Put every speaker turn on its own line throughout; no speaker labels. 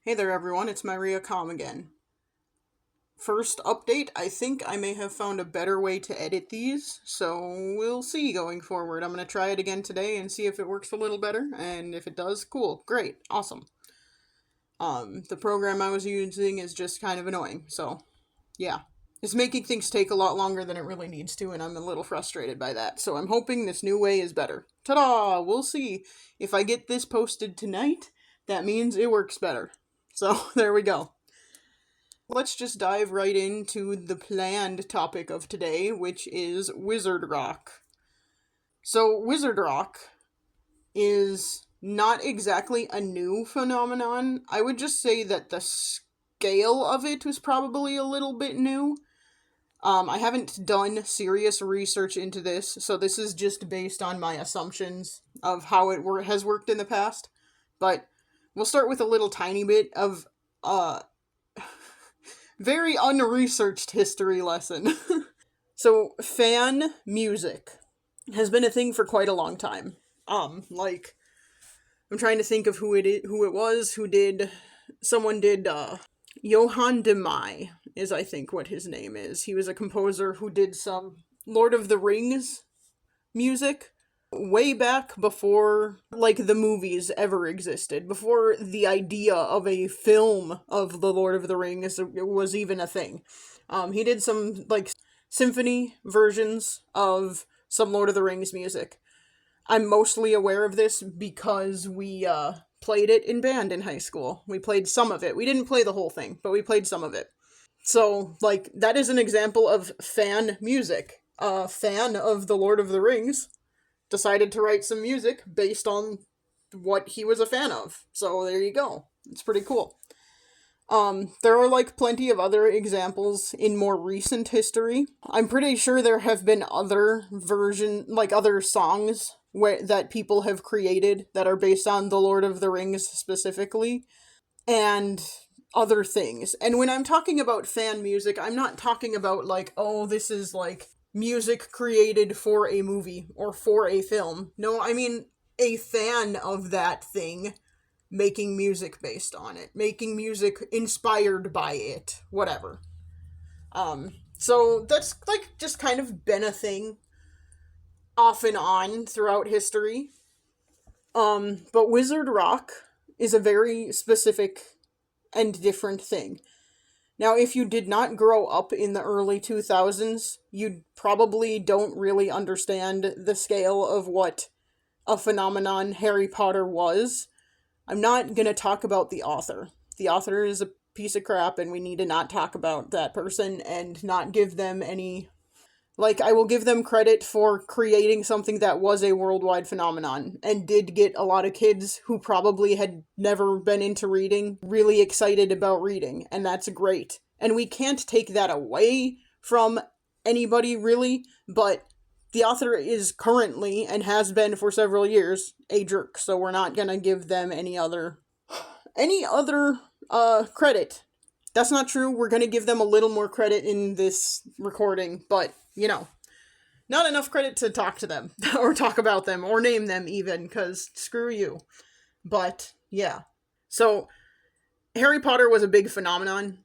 Hey there everyone, it's Maria Com again. First update, I think I may have found a better way to edit these, so we'll see going forward. I'm going to try it again today and see if it works a little better, and if it does, cool, great, awesome. The program I was using is just kind of annoying, so yeah. It's making things take a lot longer than it really needs to, and I'm a little frustrated by that, so I'm hoping this new way is better. Ta-da! We'll see. If I get this posted tonight, that means it works better. So, there we go. Let's just dive right into the planned topic of today, which is Wizard Rock. So, Wizard Rock is not exactly a new phenomenon. I would just say that the scale of it was probably a little bit new. I haven't done serious research into this, so this is just based on my assumptions of how it has worked in the past. But we'll start with a little tiny bit of very unresearched history lesson. So, fan music has been a thing for quite a long time. I'm trying to think of who it was who did. Someone did. Johann de Meij is, I think, what his name is. He was a composer who did some Lord of the Rings music way back before, the movies ever existed. Before the idea of a film of the Lord of the Rings was even a thing. He did some, symphony versions of some Lord of the Rings music. I'm mostly aware of this because we, played it in band in high school. We played some of it. We didn't play the whole thing, but we played some of it. So, that is an example of fan music. A fan of the Lord of the Rings decided to write some music based on what he was a fan of. So there you go. It's pretty cool. There are plenty of other examples in more recent history. I'm pretty sure there have been other other songs that people have created that are based on the Lord of the Rings specifically, and other things. And when I'm talking about fan music, I'm not talking about this is music created for a movie or for a film. No, I mean a fan of that thing making music based on it, making music inspired by it, whatever. So that's just kind of been a thing off and on throughout history. But Wizard Rock is a very specific and different thing. Now, if you did not grow up in the early 2000s, you probably don't really understand the scale of what a phenomenon Harry Potter was. I'm not gonna talk about the author. The author is a piece of crap, and we need to not talk about that person and not give them any... I will give them credit for creating something that was a worldwide phenomenon and did get a lot of kids who probably had never been into reading really excited about reading, and that's great. And we can't take that away from anybody, really, but the author is currently, and has been for several years, a jerk, so we're not gonna give them any other credit. That's not true. We're gonna give them a little more credit in this recording, but, not enough credit to talk to them, or talk about them, or name them even, because screw you. But, yeah. So, Harry Potter was a big phenomenon.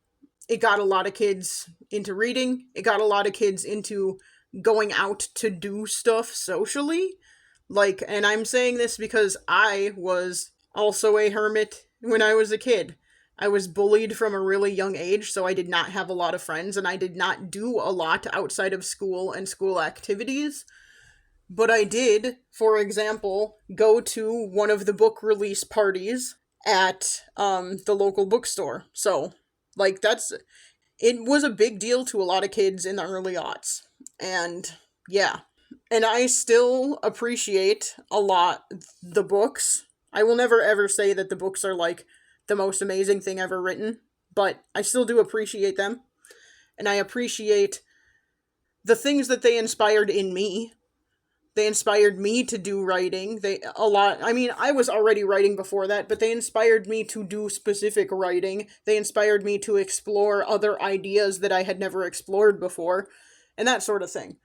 It got a lot of kids into reading. It got a lot of kids into going out to do stuff socially. And I'm saying this because I was also a hermit when I was a kid. I was bullied from a really young age, so I did not have a lot of friends, and I did not do a lot outside of school and school activities. But I did, for example, go to one of the book release parties at the local bookstore. So, it was a big deal to a lot of kids in the early aughts. And, yeah. And I still appreciate a lot the books. I will never ever say that the books are the most amazing thing ever written, but I still do appreciate them. And I appreciate the things that they inspired in me. They inspired me to do writing. I was already writing before that, but they inspired me to do specific writing. They inspired me to explore other ideas that I had never explored before, and that sort of thing.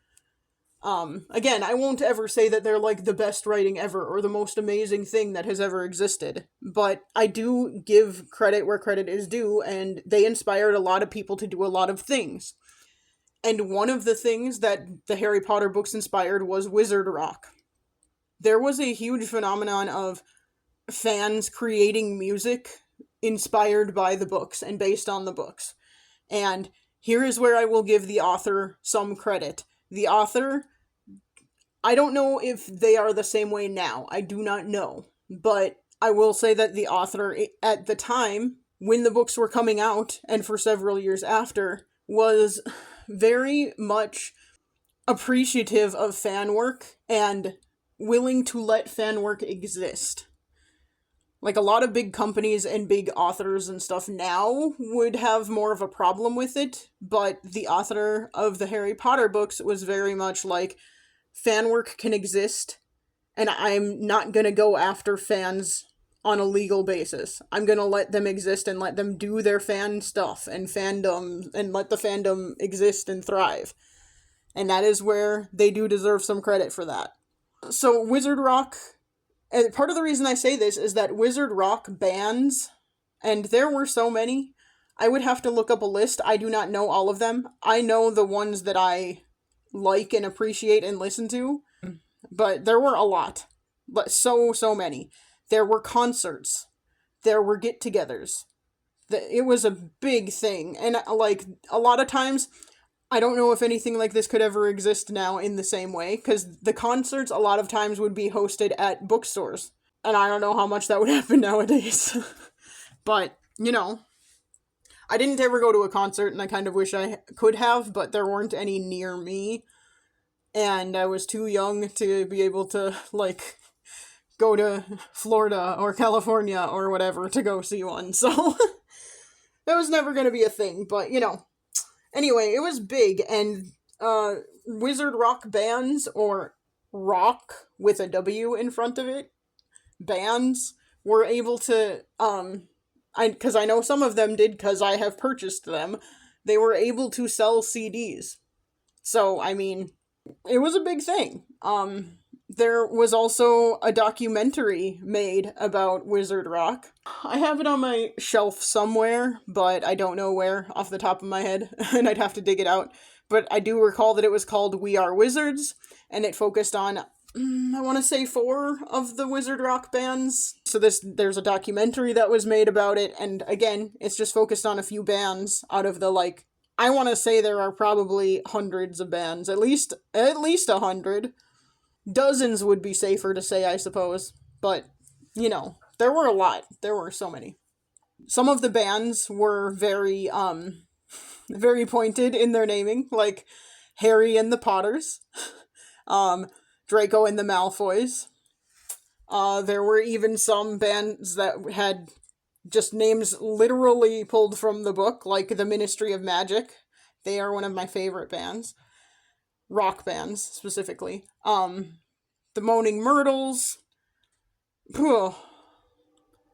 Again, I won't ever say that they're like the best writing ever or the most amazing thing that has ever existed, but I do give credit where credit is due, and they inspired a lot of people to do a lot of things. And one of the things that the Harry Potter books inspired was Wizard Rock. There was a huge phenomenon of fans creating music inspired by the books and based on the books. And here is where I will give the author some credit. The author, I don't know if they are the same way now. I do not know. But I will say that the author, at the time, when the books were coming out, and for several years after, was very much appreciative of fan work and willing to let fan work exist. Like, a lot of big companies and big authors and stuff now would have more of a problem with it, but the author of the Harry Potter books was very much like, fan work can exist, and I'm not gonna go after fans on a legal basis. I'm gonna let them exist and let them do their fan stuff and fandom, and let the fandom exist and thrive. And that is where they do deserve some credit for that. So, Wizard Rock, and part of the reason I say this is that Wizard Rock bands, and there were so many, I would have to look up a list. I do not know all of them. I know the ones that I like and appreciate and listen to, but there were a lot. But so many. There were concerts. There were get-togethers. It was a big thing. And, like, a lot of times, I don't know if anything like this could ever exist now in the same way, because the concerts a lot of times would be hosted at bookstores. And I don't know how much that would happen nowadays. But, you know, I didn't ever go to a concert, and I kind of wish I could have, but there weren't any near me. And I was too young to be able to, like, go to Florida or California or whatever to go see one. So, that was never going to be a thing, but, you know. Anyway, it was big, and Wizard Rock bands, or rock with a W in front of it, bands were able to, because I know some of them did, because I have purchased them, they were able to sell CDs. So, I mean, it was a big thing. There was also a documentary made about Wizard Rock. I have it on my shelf somewhere, but I don't know where off the top of my head, and I'd have to dig it out. But I do recall that it was called We Are Wizards, and it focused on, I want to say 4 of the Wizard Rock bands. So there's a documentary that was made about it, and again, it's just focused on a few bands out of the, like, I want to say there are probably hundreds of bands, at least 100. Dozens would be safer to say, I suppose. But, you know, there were a lot. There were so many. Some of the bands were very, very pointed in their naming, like Harry and the Potters, Draco and the Malfoys. There were even some bands that had just names literally pulled from the book, like the Ministry of Magic. They are one of my favorite bands. Rock bands, specifically. The Moaning Myrtles. Riddle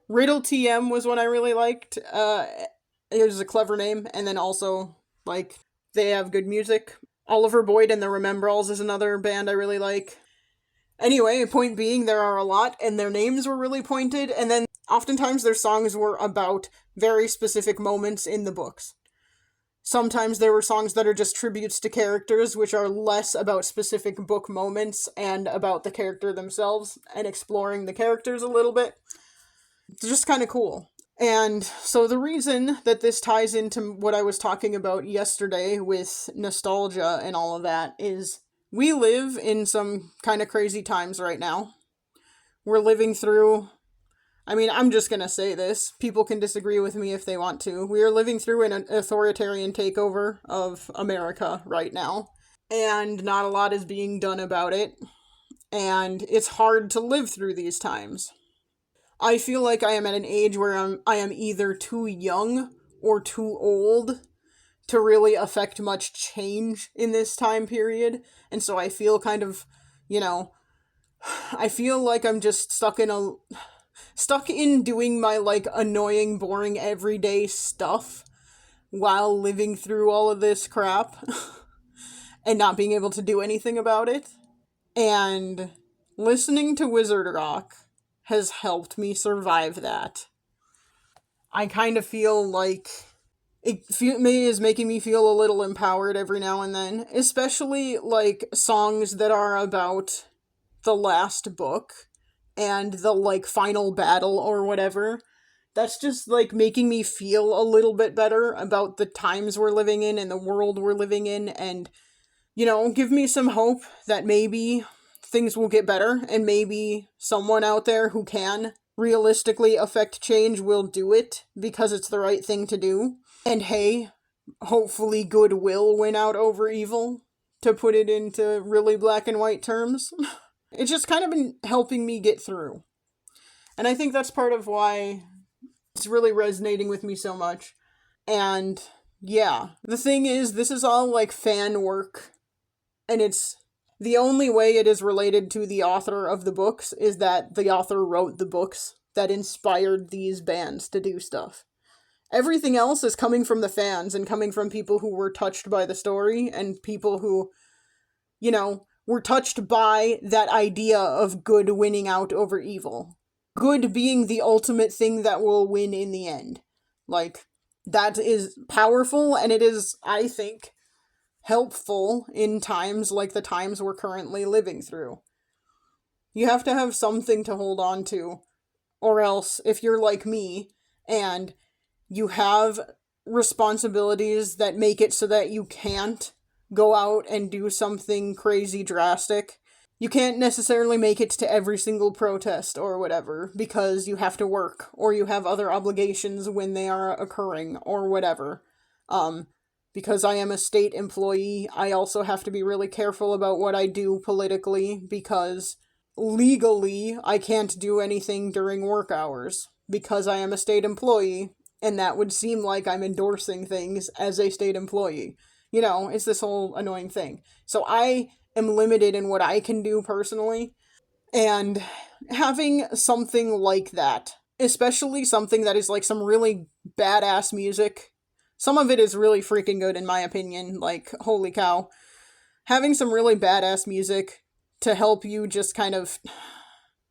TM was one I really liked. It was a clever name, and then also, like, they have good music. Oliver Boyd and the Remembralls is another band I really like. Anyway, point being, there are a lot, and their names were really pointed, and then oftentimes their songs were about very specific moments in the books. Sometimes there were songs that are just tributes to characters, which are less about specific book moments and about the character themselves, and exploring the characters a little bit. It's just kind of cool. And so the reason that this ties into what I was talking about yesterday with nostalgia and all of that is we live in some kind of crazy times right now. We're living through, I mean, I'm just gonna say this. People can disagree with me if they want to. We are living through an authoritarian takeover of America right now. And not a lot is being done about it. And it's hard to live through these times. I feel like I am at an age where I am either too young or too old to really affect much change in this time period. And so I feel kind of, you know, I feel like I'm just stuck in doing my, like, annoying, boring, everyday stuff while living through all of this crap. and not being able to do anything about it. And listening to Wizard Rock has helped me survive that. I kind of feel like is making me feel a little empowered every now and then, especially like songs that are about the last book and the like final battle or whatever. That's just like making me feel a little bit better about the times we're living in and the world we're living in, and give me some hope that maybe things will get better, and maybe someone out there who can realistically affect change will do it because it's the right thing to do. And hey, hopefully good will win out over evil, to put it into really black and white terms. It's just kind of been helping me get through. And I think that's part of why it's really resonating with me so much. And yeah, the thing is, this is all like fan work. And it's the only way it is related to the author of the books is that the author wrote the books that inspired these bands to do stuff. Everything else is coming from the fans and coming from people who were touched by the story and people who, were touched by that idea of good winning out over evil. Good being the ultimate thing that will win in the end. Like, that is powerful, and it is, I think, helpful in times like the times we're currently living through. You have to have something to hold on to, or else, if you're like me, and you have responsibilities that make it so that you can't go out and do something crazy drastic, you can't necessarily make it to every single protest or whatever, because you have to work, or you have other obligations when they are occurring, or whatever. Because I am a state employee, I also have to be really careful about what I do politically, because legally I can't do anything during work hours, because I am a state employee, and that would seem like I'm endorsing things as a state employee. It's this whole annoying thing. So I am limited in what I can do personally, and having something like that, especially something that is like some really badass music. Some of it is really freaking good in my opinion, like, holy cow. Having some really badass music to help you just kind of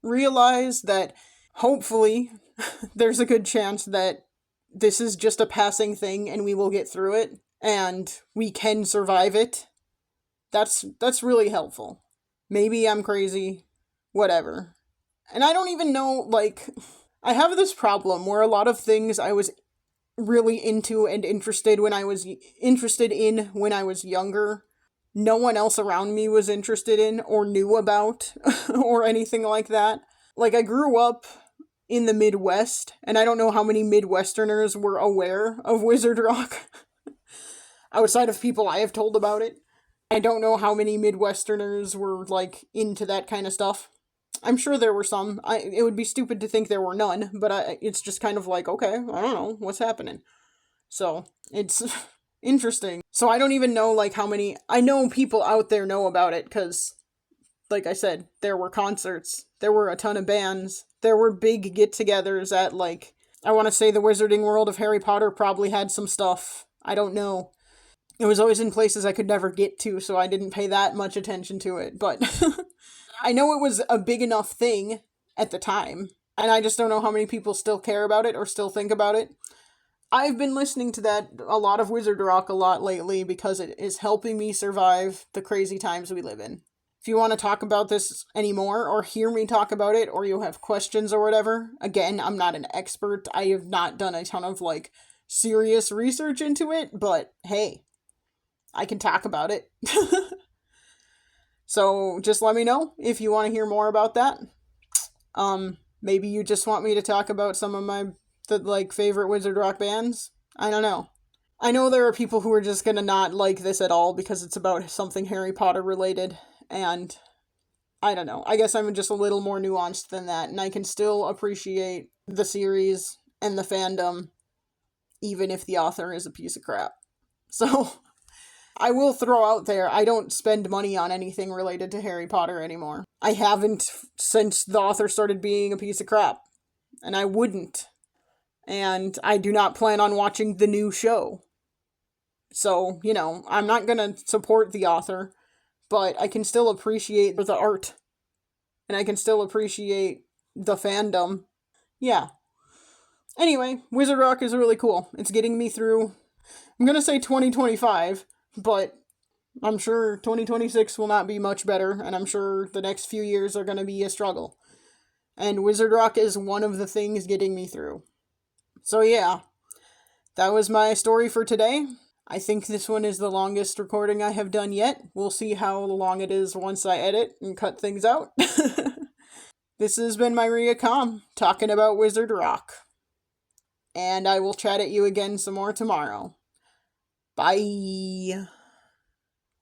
realize that hopefully there's a good chance that this is just a passing thing and we will get through it and we can survive it. That's really helpful. Maybe I'm crazy, whatever. And I don't even know, like, I have this problem where a lot of things I was really into and interested in when I was younger, no one else around me was interested in or knew about or anything like that. Like, I grew up in the Midwest, and I don't know how many Midwesterners were aware of Wizard Rock outside of people I have told about it. I don't know how many Midwesterners were, like, into that kind of stuff. I'm sure there were some. It would be stupid to think there were none, but it's just kind of like, okay, I don't know, what's happening? So, it's interesting. So I don't even know, like, how many... I know people out there know about it, because, like I said, there were concerts, there were a ton of bands, there were big get-togethers at, like... I want to say the Wizarding World of Harry Potter probably had some stuff. I don't know. It was always in places I could never get to, so I didn't pay that much attention to it, but... I know it was a big enough thing at the time, and I just don't know how many people still care about it or still think about it. I've been listening to a lot of Wizard Rock a lot lately because it is helping me survive the crazy times we live in. If you want to talk about this anymore, or hear me talk about it, or you have questions or whatever, again, I'm not an expert. I have not done a ton of, like, serious research into it, but hey, I can talk about it. So just let me know if you want to hear more about that. Maybe you just want me to talk about some of my favorite Wizard Rock bands. I don't know. I know there are people who are just gonna not like this at all because it's about something Harry Potter related, and I don't know. I guess I'm just a little more nuanced than that, and I can still appreciate the series and the fandom, even if the author is a piece of crap. So... I will throw out there, I don't spend money on anything related to Harry Potter anymore. I haven't since the author started being a piece of crap. And I wouldn't. And I do not plan on watching the new show. So, I'm not gonna support the author, but I can still appreciate the art, and I can still appreciate the fandom. Yeah. Anyway, Wizard Rock is really cool. It's getting me through, I'm gonna say 2025, but I'm sure 2026 will not be much better, and I'm sure the next few years are gonna be a struggle. And Wizard Rock is one of the things getting me through. So yeah, that was my story for today. I think this one is the longest recording I have done yet. We'll see how long it is once I edit and cut things out. This has been Myria Com talking about Wizard Rock. And I will chat at you again some more tomorrow. Bye.